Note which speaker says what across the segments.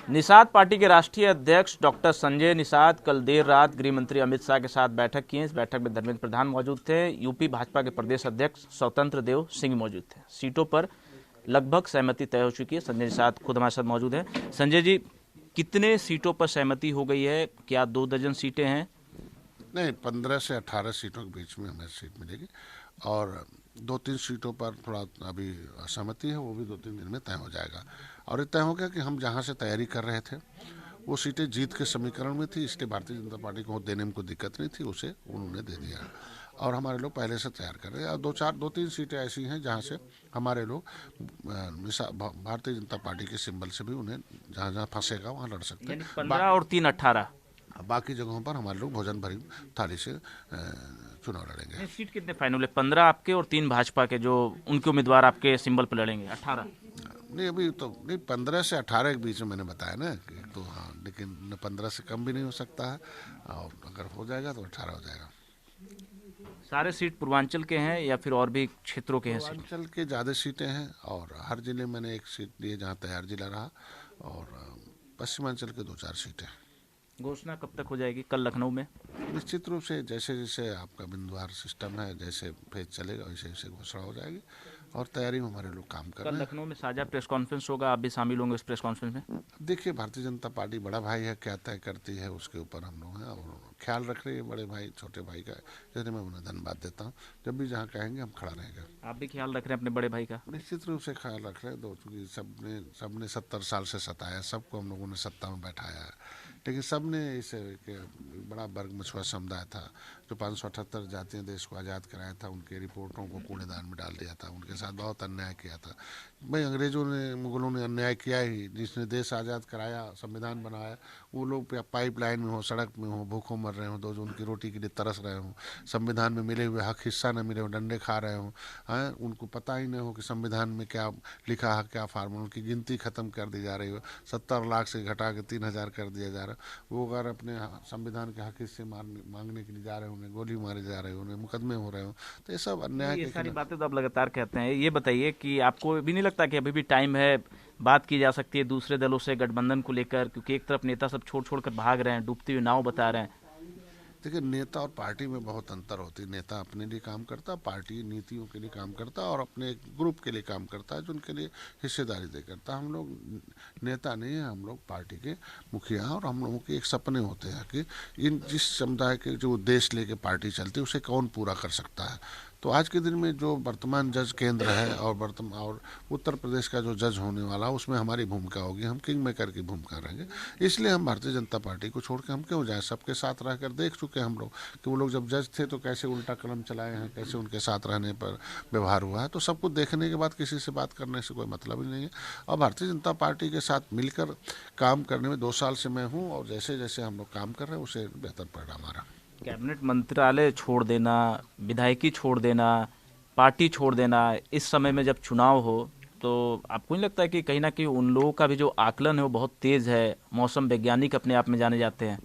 Speaker 1: Nishad party के राष्ट्रीय अध्यक्ष डॉक्टर संजय निषाद कल देर रात गृह मंत्री अमित शाह के साथ बैठक की। इस बैठक में धर्मेंद्र प्रधान मौजूद थे। यूपी भाजपा के प्रदेश अध्यक्ष स्वतंत्र देव सिंह मौजूद थे। सीटों पर लगभग सहमति तय हो चुकी है। संजय निषाद खुद हमारे साथ मौजूद हैं। संजय जी, कितने सीटों पर सहमति हो गई है? क्या 2 दर्जन सीटें हैं?
Speaker 2: नहीं, 15 से 18 सीटों के बीच में हमें सीट मिलेगी और 2-3 सीटों पर थोड़ा अभी असहमति है, वो भी 2-3 दिन में तय हो जाएगा। और ये तय हो गया कि हम जहाँ से तैयारी कर रहे थे वो सीटें जीत के समीकरण में थी, इसलिए भारतीय जनता पार्टी को देने में कोई दिक्कत नहीं थी, उसे उन्होंने दे दिया और हमारे लोग पहले से तैयार कर रहे हैं। और 2-3 सीटें ऐसी हैं जहाँ से हमारे लोग भारतीय जनता पार्टी के सिंबल से भी उन्हें जहाँ जहाँ फंसेगा वहाँ लड़ सकते हैं।
Speaker 1: 15 और 3 18।
Speaker 2: बाकी जगहों पर हमारे लोग भोजन भरी थाली से चुनाव लड़ेंगे।
Speaker 1: सीट कितने फाइनल है? 15 आपके और 3 भाजपा के, जो उनके उम्मीदवार आपके सिंबल पर लड़ेंगे। 18
Speaker 2: नहीं, अभी तो नहीं, 15 से 18 के बीच में मैंने बताया ना कि तो हाँ, लेकिन 15 से कम भी नहीं हो सकता है और अगर हो जाएगा तो 18 हो जाएगा।
Speaker 1: सारे सीट पूर्वांचल के हैं या फिर और भी क्षेत्रों के हैं?
Speaker 2: पूर्वांचल के ज़्यादा सीटें हैं और हर जिले मैंने एक सीट ली जहाँ तैयार जिला रहा और पश्चिमांचल के 2-4 सीटें।
Speaker 1: घोषणा कब तक हो जाएगी? कल लखनऊ में?
Speaker 2: निश्चित रूप से जैसे जैसे आपका बिंदुवार सिस्टम है, जैसे फेज चलेगा वैसे वैसे घोषणा हो जाएगी और तैयारी में हमारे लोग काम कर रहे हैं।
Speaker 1: कल लखनऊ में साझा प्रेस कॉन्फ्रेंस होगा, आप भी शामिल होंगे उस प्रेस कॉन्फ्रेंस में?
Speaker 2: देखिए, भारतीय जनता पार्टी बड़ा भाई है, क्या तय करती है उसके ऊपर हम लोग हैं और ख्याल रख रहे हैं बड़े भाई छोटे भाई का, इसलिए मैं उन्हें धन्यवाद देता हूँ। जब भी जहाँ कहेंगे हम खड़ा रहेंगे।
Speaker 1: आप भी ख्याल रख रहे हैं अपने बड़े भाई का?
Speaker 2: निश्चित रूप से ख्याल रख रहे हैं, दो चूँकि सबने 70 साल से सताया, सबको हम लोगों ने सत्ता में बैठाया है, लेकिन सबने इसे बड़ा वर्ग मछुआ समुदाय था जो 578 जातियाँ देश को आज़ाद कराया था, उनके रिपोर्टों को कूड़ेदान में डाल दिया था, उनके साथ बहुत अन्याय किया था। भाई अंग्रेज़ों ने, मुगलों ने अन्याय किया ही, जिसने देश आज़ाद कराया, संविधान बनाया, वो लोग पाइपलाइन में हो, सड़क में हो, भूखों मर रहे हो, दो जो उनकी रोटी के लिए तरस रहे हो, संविधान में मिले हुए हक हिस्सा न मिले हो, डंडे खा रहे हो, हैं, उनको पता ही नहीं हो कि संविधान में क्या लिखा है, क्या फार्मूला, उनकी गिनती खत्म कर दी जा रही हो, 70 लाख से घटा के 3000 कर दिया जा रहा है। वो अगर अपने संविधान के हक हिस्से मांगने के लिए जा रहे हो, उन्हें गोली मारे जा रहे हो, उन्हें मुकदमे हो रहे हो, तो ये सब अन्याय।
Speaker 1: ये सारी बातें तो आप लगातार कहते हैं। ये बताइए कि आपको भी नहीं लगता कि अभी भी टाइम है, बात की जा सकती है दूसरे दलों से गठबंधन को लेकर? क्योंकि एक तरफ नेता सब छोड़ छोड़ कर भाग रहे हैं, डूबती हुई नाव बता रहे हैं।
Speaker 2: देखिए, नेता और पार्टी में बहुत अंतर होती है। नेता अपने लिए काम करता, पार्टी नीतियों के लिए काम करता और अपने ग्रुप के लिए काम करता है जो उनके लिए हिस्सेदारी दे करता। हम लोग नेता नहीं है, हम लोग पार्टी के मुखिया हैं और हम लोगों के एक सपने होते हैं कि इन जिस समुदाय के जो उद्देश्य लेके पार्टी चलती है उसे कौन पूरा कर सकता है। तो आज के दिन में जो वर्तमान जज केंद्र है और उत्तर प्रदेश का जो जज होने वाला उसमें हमारी भूमिका होगी, हम किंग मेकर की भूमिका रहेंगे। इसलिए हम भारतीय जनता पार्टी को छोड़ के हम क्यों जाएं? सबके साथ रहकर देख चुके हैं हम लोग कि वो लोग जब जज थे तो कैसे उल्टा कलम चलाए हैं, कैसे उनके साथ रहने पर व्यवहार हुआ है। तो सब कुछ देखने के बाद किसी से बात करने से कोई मतलब ही नहीं है। और भारतीय जनता पार्टी के साथ मिलकर काम करने में 2 साल से मैं हूँ और जैसे जैसे हम लोग काम कर रहे हैं उसे बेहतर परिणाम आ रहा है।
Speaker 1: कैबिनेट मंत्रालय छोड़ देना, विधायकी छोड़ देना, पार्टी छोड़ देना, इस समय में जब चुनाव हो तो आपको नहीं लगता है कि कहीं ना कहीं उन लोगों का भी जो आकलन है वो बहुत तेज है? मौसम वैज्ञानिक अपने आप में जाने जाते हैं।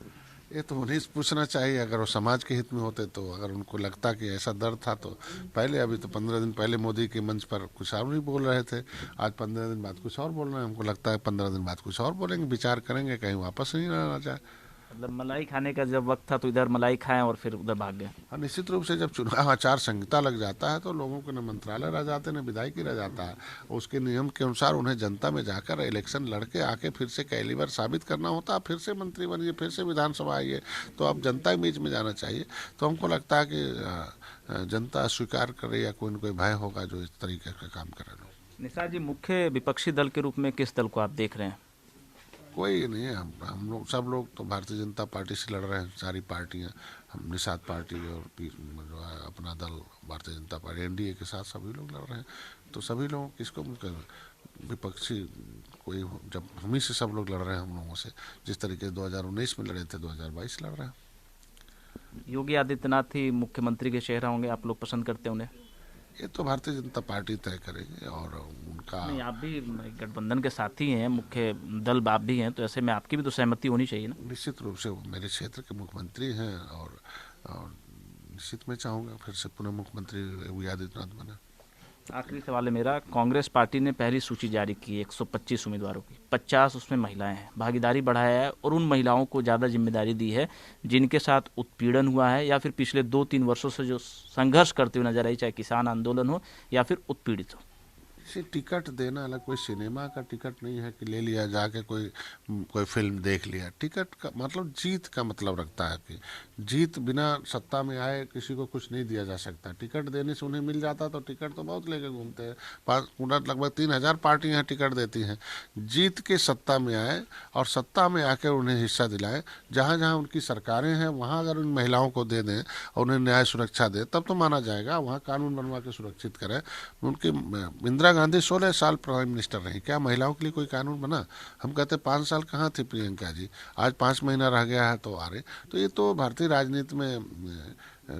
Speaker 2: ये तो उन्हें पूछना चाहिए, अगर वो समाज के हित में होते तो। अगर उनको लगता कि ऐसा दर्द था तो पहले, अभी तो 15 दिन पहले मोदी के मंच पर कुछ और नहीं बोल रहे थे, आज 15 दिन बाद कुछ और बोल रहे हैं। हमको लगता है 15 दिन बाद कुछ और बोलेंगे, विचार करेंगे, कहीं वापस नहीं आना चाहे।
Speaker 1: मतलब मलाई खाने का जब वक्त था तो इधर मलाई खाएं और फिर उधर भाग गए।
Speaker 2: हाँ, निश्चित रूप से जब चुनाव आचार संहिता लग जाता है तो लोगों को न मंत्रालय रह जाते न विधायकी रह जाता है। उसके नियम के अनुसार उन्हें जनता में जाकर इलेक्शन लड़के आके फिर से कैलिबर साबित करना होता है, फिर से मंत्री बनिए, फिर से विधानसभा आइए, तो अब जनता के बीच में जाना चाहिए। तो हमको लगता है कि जनता स्वीकार करे या कोई न कोई भय होगा जो इस तरीके का काम करे लोग।
Speaker 1: निषाद जी, मुख्य विपक्षी दल के रूप में किस दल को आप देख रहे हैं?
Speaker 2: कोई नहीं है, हम लोग सब लोग तो भारतीय जनता पार्टी से लड़ रहे हैं, सारी पार्टियां। हम निषाद पार्टी और जो है अपना दल भारतीय जनता पार्टी एनडीए के साथ सभी लोग लड़ रहे हैं। तो सभी लोग किसको विपक्षी कोई जब हम ही से सब लोग लड़ रहे हैं हम लोगों से, जिस तरीके से 2019 में लड़े थे 2022 लड़ रहे हैं।
Speaker 1: योगी आदित्यनाथ ही मुख्यमंत्री के चेहरा होंगे, आप लोग पसंद करते हैं उन्हें?
Speaker 2: ये तो भारतीय जनता पार्टी तय करेगी और उनका।
Speaker 1: नहीं, आप भी गठबंधन के साथी हैं, मुख्य दल आप भी हैं, तो ऐसे में आपकी भी तो सहमति होनी चाहिए ना?
Speaker 2: निश्चित रूप से वो मेरे क्षेत्र के मुख्यमंत्री हैं और निश्चित मैं चाहूँगा फिर से पुनः मुख्यमंत्री योगी आदित्यनाथ बने।
Speaker 1: आखिरी सवाल है मेरा, कांग्रेस पार्टी ने पहली सूची जारी की है 125 उम्मीदवारों की, 50 उसमें महिलाएं हैं, भागीदारी बढ़ाया है और उन महिलाओं को ज़्यादा जिम्मेदारी दी है जिनके साथ उत्पीड़न हुआ है या फिर पिछले 2-3 वर्षों से जो संघर्ष करते हुए नजर आई, चाहे किसान आंदोलन हो या फिर उत्पीड़ित हो।
Speaker 2: इसे टिकट देना अलग, कोई सिनेमा का टिकट नहीं है कि ले लिया जाके कोई फिल्म देख लिया। टिकट का मतलब जीत का मतलब रखता है कि जीत बिना सत्ता में आए किसी को कुछ नहीं दिया जा सकता। टिकट देने से उन्हें मिल जाता तो टिकट तो बहुत लेके घूमते हैं, पूरा लगभग 3000 पार्टियां टिकट देती हैं। जीत के सत्ता में आए और सत्ता में आकर उन्हें हिस्सा दिलाए, जहाँ जहाँ उनकी सरकारें हैं वहाँ अगर उन महिलाओं को दे दें और उन्हें न्याय सुरक्षा दे तब तो माना जाएगा। वहाँ कानून बनवा के सुरक्षित करें। उनकी इंदिरा गांधी 16 साल प्राइम मिनिस्टर रही, क्या महिलाओं के लिए कोई कानून बना? हम कहते 5 साल कहाँ थी प्रियंका जी, आज 5 महीना रह गया है तो आ रहे। तो ये तो भारतीय राजनीति में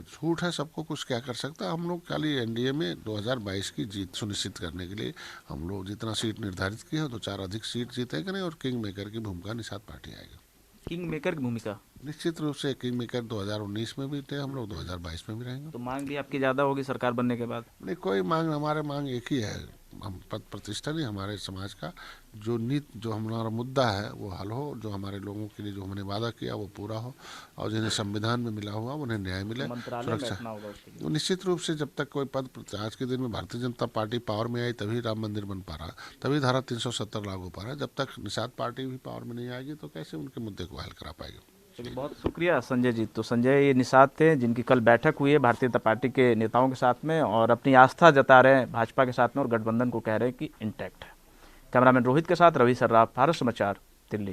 Speaker 2: छूट है, सबको कुछ क्या कर सकता है। हम लोग खाली एनडीए में 2022 की जीत सुनिश्चित करने के लिए हम लोग जितना सीट निर्धारित किया है 2-4 अधिक सीट जीतेंगे नहीं, और किंग मेकर की भूमिका निषाद पार्टी आएगी।
Speaker 1: किंग मेकर की भूमिका
Speaker 2: निश्चित रूप से किंग मेकर 2019 में भी थे हम लोग, 2022 में भी रहेंगे।
Speaker 1: तो मांग भी आपकी ज़्यादा होगी सरकार बनने के बाद?
Speaker 2: नहीं, कोई मांग, हमारे मांग एक ही है, हम पद प्रतिष्ठा नहीं, हमारे समाज का जो हमारा मुद्दा है वो हल हो, जो हमारे लोगों के लिए जो हमने वादा किया वो पूरा हो, और जिन्हें संविधान में मिला हुआ उन्हें न्याय मिले,
Speaker 1: मंत्रालय में
Speaker 2: सुरक्षा।
Speaker 1: बैठना होगा उसके लिए।
Speaker 2: तो निश्चित रूप से जब तक कोई पद, आज के दिन में भारतीय जनता पार्टी पावर में आई तभी राम मंदिर बन पा रहा, तभी धारा 370 लागू हो पा रहा है। जब तक निषाद पार्टी भी पावर में नहीं आएगी तो कैसे उनके मुद्दे को हल करा पाएगी।
Speaker 1: चलिए, बहुत शुक्रिया संजय जी। तो संजय ये निषाद थे जिनकी कल बैठक हुई है भारतीय जनता पार्टी के नेताओं के साथ में और अपनी आस्था जता रहे हैं भाजपा के साथ में और गठबंधन को कह रहे हैं कि इंटैक्ट है। कैमरामैन रोहित के साथ रवि सर्राफ, भारत समाचार, दिल्ली।